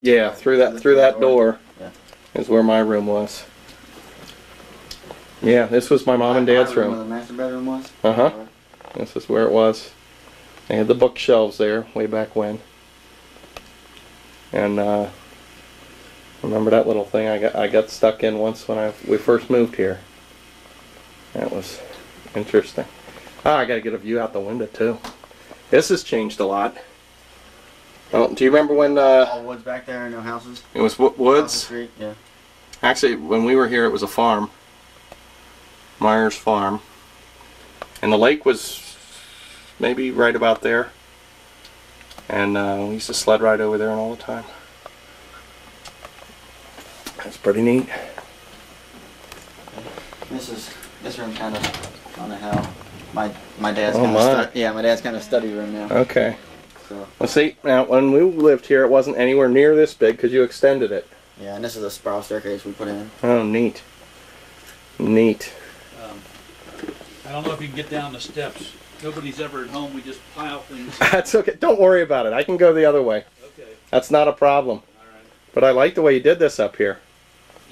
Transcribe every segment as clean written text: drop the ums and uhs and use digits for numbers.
Yeah, through that door yeah. is where my room was. Yeah, this was my mom and dad's room. Where the master bedroom was? Uh-huh. This is where it was. They had the bookshelves there way back when. And remember that little thing I got stuck in once when we first moved here. That was interesting. Ah, I gotta get a view out the window too. This has changed a lot. Oh, do you remember when all woods back there, no houses? it was woods? Street, yeah. Actually, when we were here, it was a farm. Myers Farm. And the lake was maybe right about there. And we used to sled ride over there all the time. That's pretty neat. This room kind of on the hill. My dad's my dad's kind of study room now. Okay. So. Well, see, now when we lived here, it wasn't anywhere near this big because you extended it. Yeah, and this is a spiral staircase we put in. Oh, neat. Neat. I don't know if you can get down the steps. Nobody's ever at home. We just pile things. That's okay. Don't worry about it. I can go the other way. Okay. That's not a problem. All right. But I like the way you did this up here.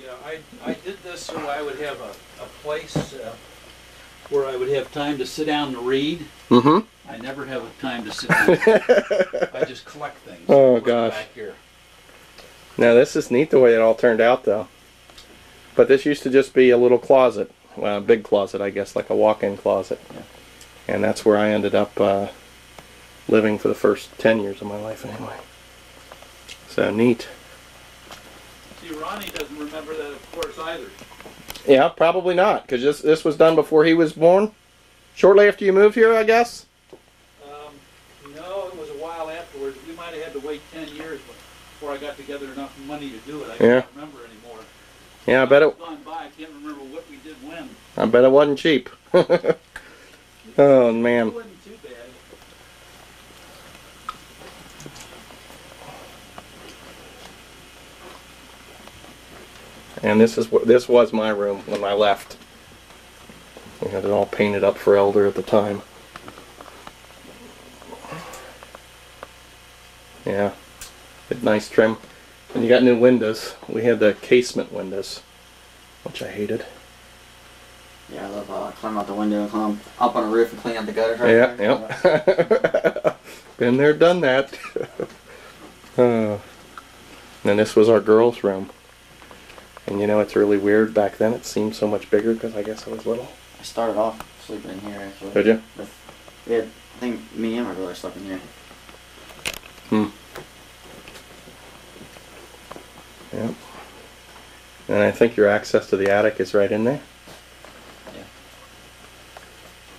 Yeah, I did this so I would have a place where I would have time to sit down and read. Mm-hmm. I never have a time to sit down. I just collect things. Oh, gosh. Back here. Now, this is neat the way it all turned out, though. But this used to just be a little closet. Well, a big closet, I guess, like a walk-in closet. Yeah. And that's where I ended up living for the first 10 years of my life, anyway. So, neat. See, Ronnie doesn't remember that, of course, either. Yeah, probably not, because this was done before he was born? Shortly after you moved here, I guess? No, it was a while afterwards. We might have had to wait 10 years before I got together enough money to do it. I can't remember anymore. Yeah, I bet it. Gone by. I can't remember what we did when. I bet it wasn't cheap. Oh man. It wasn't too bad. And this was my room when I left. We had it all painted up for Elder at the time. Yeah, good, nice trim. And you got new windows. We had the casement windows, which I hated. Yeah, I love climb out the window and climb up on the roof and clean out the gutters right Yeah, there. yep. Been there, done that. And this was our girls' room. And you know, it's really weird. Back then it seemed so much bigger because I guess I was little. I started off sleeping in here, actually. Did you? Yeah, I think me and my brother slept in here. Yep. And I think your access to the attic is right in there. Yeah.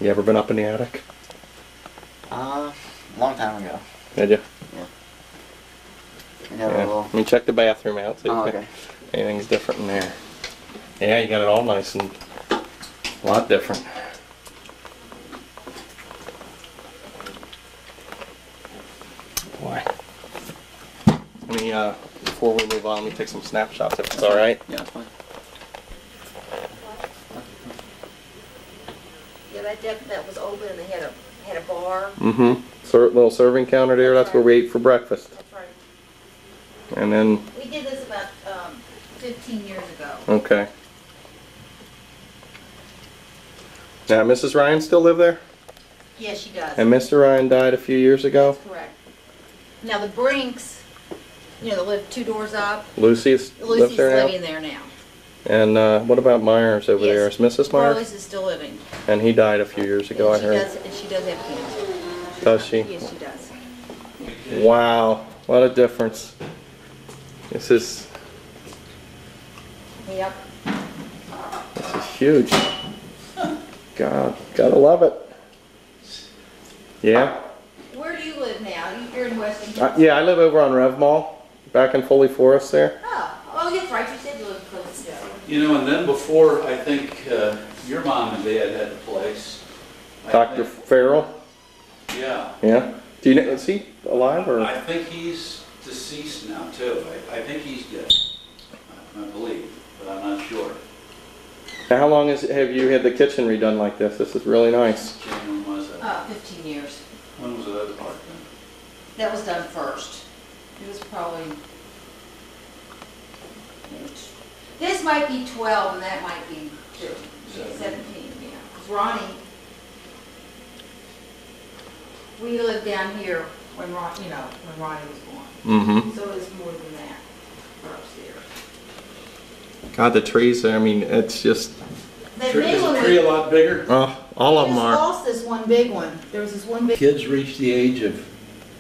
You ever been up in the attic? Long time ago. Did you? Yeah. Let me check the bathroom out. See if okay. anything's different in there. Yeah, you got it all nice and a lot different. Boy. Let me, before we move on, let me take some snapshots if it's alright. Yeah, that's fine. Yeah, that was open and they had a bar. Mm-hmm. Little serving counter there, that's where we ate for breakfast. That's right. And then... We did this about 15 years ago. Okay. Now, Mrs. Ryan still live there? Yes, she does. And Mr. Ryan died a few years ago? That's correct. Now the Brinks, you know, they live 2 doors up. Lucy's lives there now? living there now. And what about Myers over there? Is Mrs. Myers? Lois is still living. And he died a few years ago, I heard. And she does have cancer. Does she? Yes, she does. Wow, what a difference. This is Yep. huge. God, gotta love it. Yeah? Where do you live now? You're in Weston. Yeah, I live over on Rev Mall, back in Foley Forest there. Oh, that's right. You said you lived close to it. You know, and then before, I think your mom and dad had the place. Dr. Farrell? Yeah. Yeah? Do you know, is he alive or? I think he's deceased now too. I think he's dead. I believe, but I'm not sure. Now, how long have you had the kitchen redone like this? This is really nice. When was that? 15 years. When was the other part then? That was done first. It was probably might be 12 and that might be 17, yeah. Because Ronnie, we lived down here when Ronnie was born. Mm-hmm. So it's more than that for upstairs. God, the trees, I mean, it's just... That Is big the one tree a lot bigger? Oh, all of them we just are. lost this one big one. There was this one big... Kids reached the age of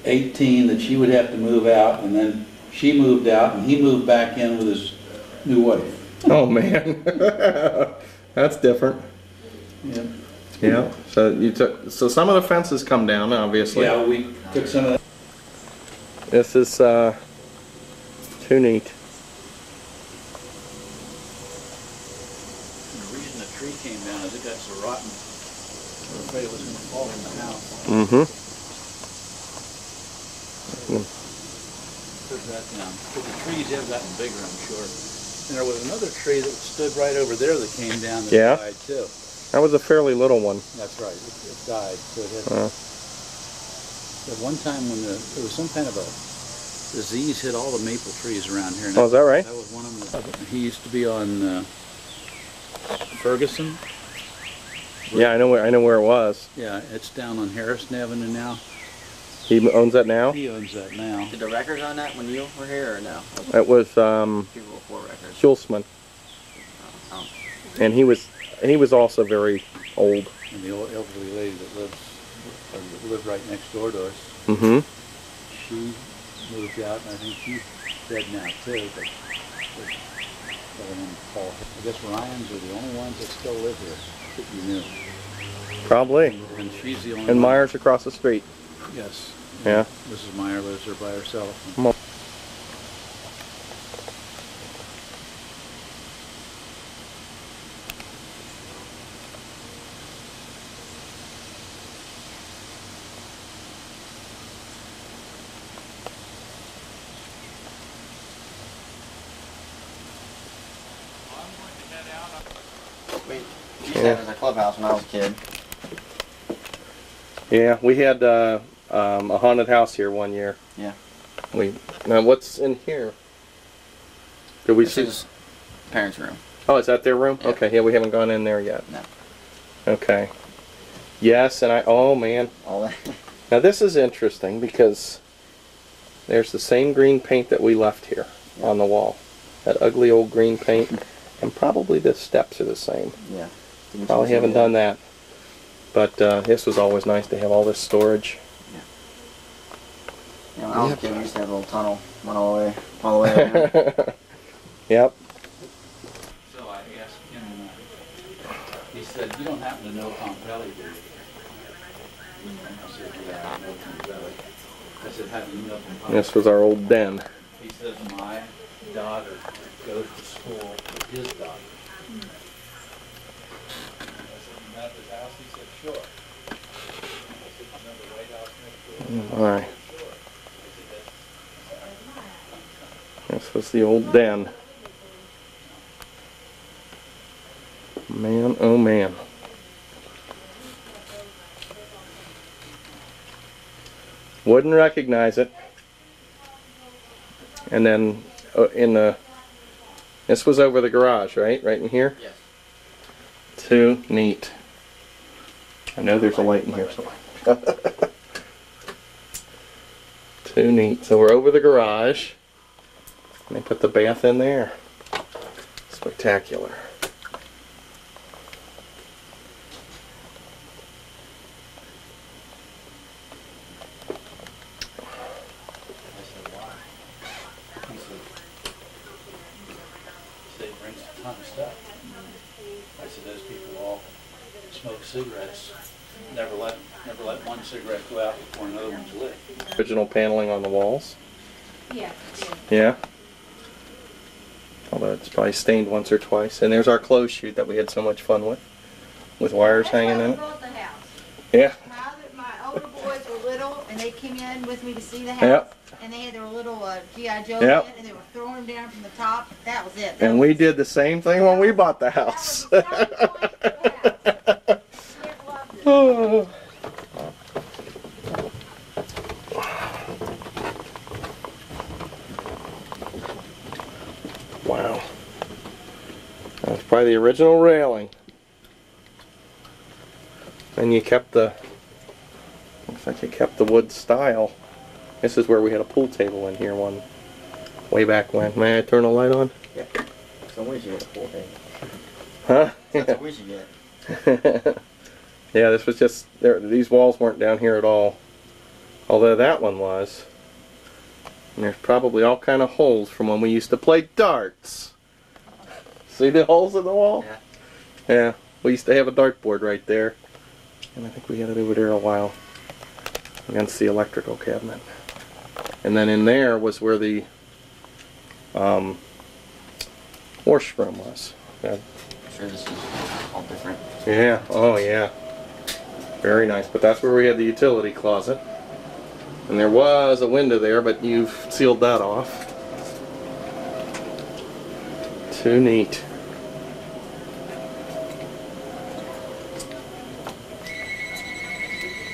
18 that she would have to move out, and then she moved out, and he moved back in with his new wife. Oh, man. That's different. Yeah, Yeah. So some of the fences come down, obviously. yeah, we took some of that. This is too neat. The reason the tree came down is it got so rotten. We were afraid it was going to fall in the house. Mm-hmm. Put that down. But the trees have gotten bigger, I'm sure. And there was another tree that stood right over there that came down that Yeah? died too. That was a fairly little one. That's right. It died. So it had. At one time when there was some kind of a disease hit all the maple trees around here. And Oh, is that right? That was one of them. He used to be on Ferguson. Yeah, I know where it was. Yeah, it's down on Harrison Avenue now. He owns that now. He owns that now. Did the records on that when you were here or no? It was People before records. Julmar, Oh. and he was also very old. And the old elderly lady that lived right next door to us, Mm-hmm. she moved out, and I think she's dead now too. But Paul, I guess Ryans are the only ones that still live here that you knew. Probably. And she's the only And one. Myers across the street. Yes. Yeah. Mrs. Meyer lives there by herself. Come on. We used to have it as a clubhouse when I was a kid. Yeah, we had a haunted house here one year. Yeah. Now what's in here? Did we This see? is parents' room. Oh, is that their room? Yeah. Okay, yeah, we haven't gone in there yet. No. Okay. Yes, and oh man. All that. Now this is interesting because there's the same green paint that we left here on the wall. That ugly old green paint. And probably the steps are the same. Yeah. Probably haven't done that. But this was always nice to have all this storage. Yeah, when I was a kid, we used to have a little tunnel, went all the way around. Yep. So I asked him, he said, "You don't happen to know Pompelli, do you?" And I said, "Yeah, I know Pompelli." I said, "How do you know Pompelli?" This was our old den. He said, "My daughter goes to school with his daughter." I said, "You met at his house?" He said, "Sure." I said, "You know the White House next door?" All right. This was the old den. Man, oh man. Wouldn't recognize it. And then this was over the garage, right? Right in here? Yes. Too neat. I know there's a light in here somewhere. Too neat. So we're over the garage. And they put the bath in there. Spectacular. I said, "Why?" He said, "It brings a ton of stuff." I said, "Those people all smoke cigarettes. Never let one cigarette go out before another one's lit." Original paneling on the walls. Yeah. Yeah. Although it's probably stained once or twice. And there's our clothes chute that we had so much fun with wires hanging in it. Built the house. Yeah. My older boys were little, and they came in with me to see the house. Yep. And they had their little G.I. Joe Yep. in, and they were throwing them down from the top. That was it. And we did the same thing when we bought the house. Oh. Wow. That's probably the original railing. And you kept the, looks like you kept the wood style. This is where we had a pool table in here way back when. May I turn the light on? Yeah. So we should get a pool table. Huh? That's what we should get. Yeah, this was just, these walls weren't down here at all. Although that one was. And there's probably all kind of holes from when we used to play darts. See the holes in the wall? Yeah. Yeah, we used to have a dartboard right there. And I think we had it over there a while against the electrical cabinet. And then in there was where the washroom was. Yeah. I'm sure this is all different. Yeah, oh yeah. Very nice, but that's where we had the utility closet. And there was a window there, but you've sealed that off. Too neat.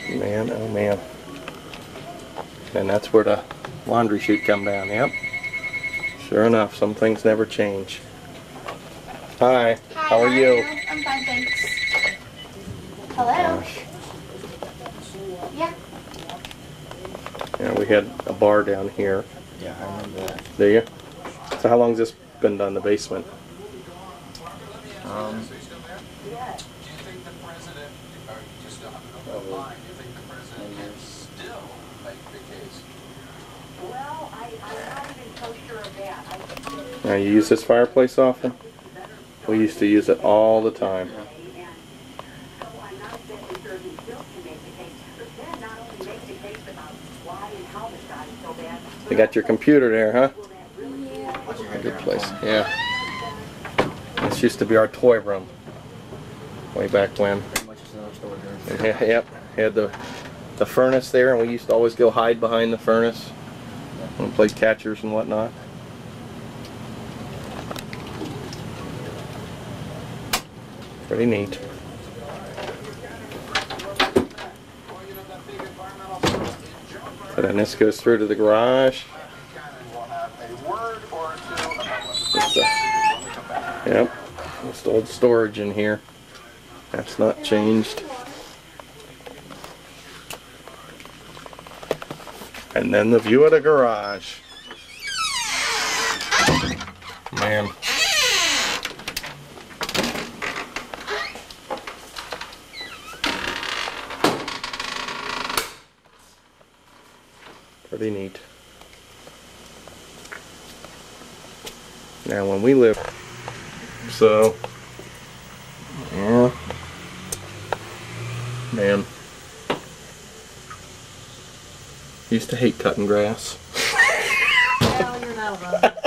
Man, oh man. And that's where the laundry chute come down, yep. Sure enough, some things never change. Hi, how are you? I'm fine, thanks. Hello? Gosh. Yeah. Yeah, we had a bar down here. Yeah, I remember that. Do you? So how long's this been done, the basement? Now you use this fireplace often? We used to use it all the time. You got your computer there, huh? Good place. Yeah. This used to be our toy room. Way back when. Pretty much just another storage room. Yeah, yep. Had the furnace there, and we used to always go hide behind the furnace and play catchers and whatnot. Pretty neat. And then this goes through to the garage. Yep, just old storage in here. That's not changed. And then the view of the garage. Man. Pretty neat. Now when we lived, so, yeah, man, used to hate cutting grass. Well, you're not alone.